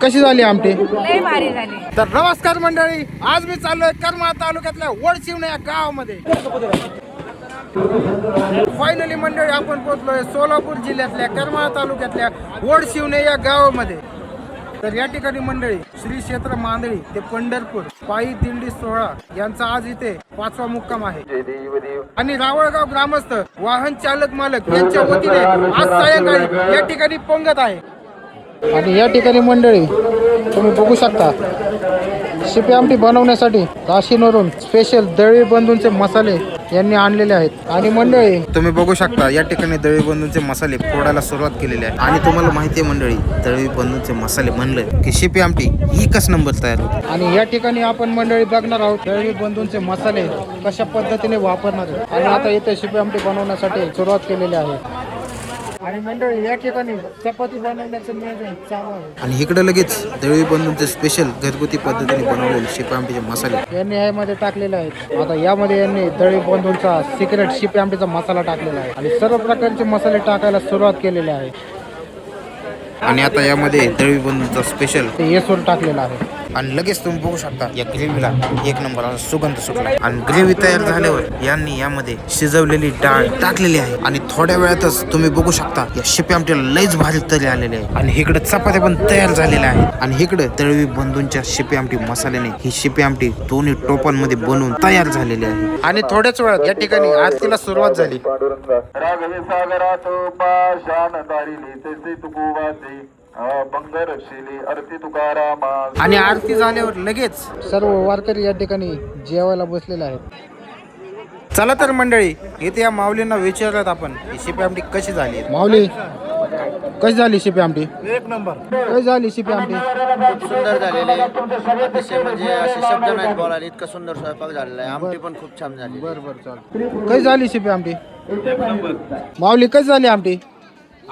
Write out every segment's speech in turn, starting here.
कशी झाली आमटी? लय भारी झाली. तर नमस्कार मंडळी, आज मी चाललोय करमाळा तालुक्यातल्या वडशिवणे या गावामध्ये. फायनली मंडळी आपण पोहोचलोय सोलापूर जिल्ह्यातल्या करमाळा तालुक्यातल्या वडशिवणे या गावामध्ये. तर या ठिकाणी मंडळी श्री क्षेत्र मांदळी ते पंढरपूर पायी दिंडी सोहळा यांचा आज इथे 5वा मुक्काम आहे. आणि रावळगाव ग्रामस्थ वाहन चालक मालक यांच्या वतीने आज सायंकाळी या ठिकाणी पंगत आहे. आणि या ठिकाणी मंडळी तुम्ही बघू शकता शिपी आमटी बनवण्यासाठी राशीनवरून स्पेशल दळवी बंधूंचे मसाले यांनी आणलेले आहेत. आणि मंडळी तुम्ही बघू शकता या ठिकाणी दळवी बंधूंचे मसाले फोडायला सुरुवात केलेली आहे. आणि तुम्हाला माहिती आहे मंडळी, दळवी बंधूंचे मसाले म्हणलं की शिपी आमटी एकच नंबर तयार होते. आणि या ठिकाणी आपण मंडळी बघणार आहोत दळवी बंधूंचे मसाले कशा पद्धतीने वापरणार आहेत. आणि आता इथे शिपी आमटी बनवण्यासाठी सुरुवात केलेली आहे. आणि मंडळी या ठिकाणी चपाती बनवण्याचं नियोजन चालू आहे. आणि इकडे लगेच दळवी बंधूंचे स्पेशल घरगुती पद्धतीने बनवलेले शिपी आमटीचे मसाले यांनी यामध्ये टाकलेले आहेत. आता यामध्ये यांनी दळवी बंधूंचा सिक्रेट शिपी आमटीचा मसाला टाकलेला आहे. आणि सर्व प्रकारचे मसाले टाकायला सुरुवात केलेली आहे. आणि आता यामध्ये दळवी बंधूंचा स्पेशल येसूर टाकलेला आहे. आणि लगेच तुम्ही बघू शकता या ग्रेव्हीला एक नंबर असा सुगंध सुटला. आणि ग्रेव्ही तयार झाल्यावर यांनी यामध्ये शिजवलेली डाळ टाकलेली आहे. आणि थोड्या वेळातच तुम्ही बघू शकता या शिपी आमटीला लईच भारी तरी आलेले आहे. आणि इकडे चपात्या पण तयार झालेल्या आहेत. आणि इकडे दळवी बंधूंच्या शिपी आमटी मसाल्याने ही शिपी आमटी दोन्ही टोपांमध्ये बनवून तयार झालेली आहे. आणि थोड्याच वेळात या ठिकाणी आरतीला सुरुवात झाली. आणि आरती झाल्यावर लगेच सर्व वारकरी या ठिकाणी जेवायला बसलेले आहेत. चला तर मंडळी, इथे या माऊलींना विचारत आपण ही शिपी आमटी कशी झाली. माऊली, कशी झाली शिपी आमटी? एक नंबर. कशी झाली शिपी आमटी? खूप सुंदर झालेले, अतिशय म्हणजे असे शब्द नाहीत बोलायला, इतका सुंदर स्वयंपाक झालेला आहे. आमटी पण खूप छान झाली. बरं चाल. कशी झाली शिपी आमटी? माऊली, कशी झाली आमटी?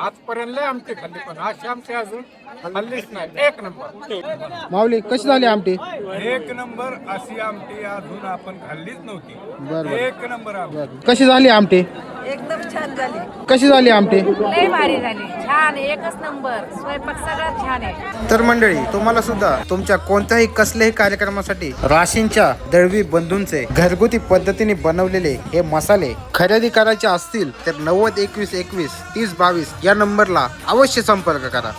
आजपर्यंत लय आमटी खाल्ली, पण अशी आमटी अजून खाल्लीच नाही. एक नंबर. माऊली, कशी झाली आमटी? एक नंबर. अशी आमटी अजून आपण खाल्लीच नव्हती. बरं. एक नंबर आमटी. कशी झाली आमटी? एकदम छान झाली. कशी झाली आमटी? लय भारी झाली. छान, एकच नंबर. स्वयंपाक सगळ्यात छान आहे. तर मंडळी, तुम्हाला सुद्धा तुमच्या कोणत्याही कसल्याही कार्यक्रमासाठी राशींच्या दळवी बंधूंचे घरगुती पद्धतीने बनवलेले हे मसाले खरेदी करायचे असतील तर 90 21 21 30 22 या नंबरला अवश्य संपर्क करा.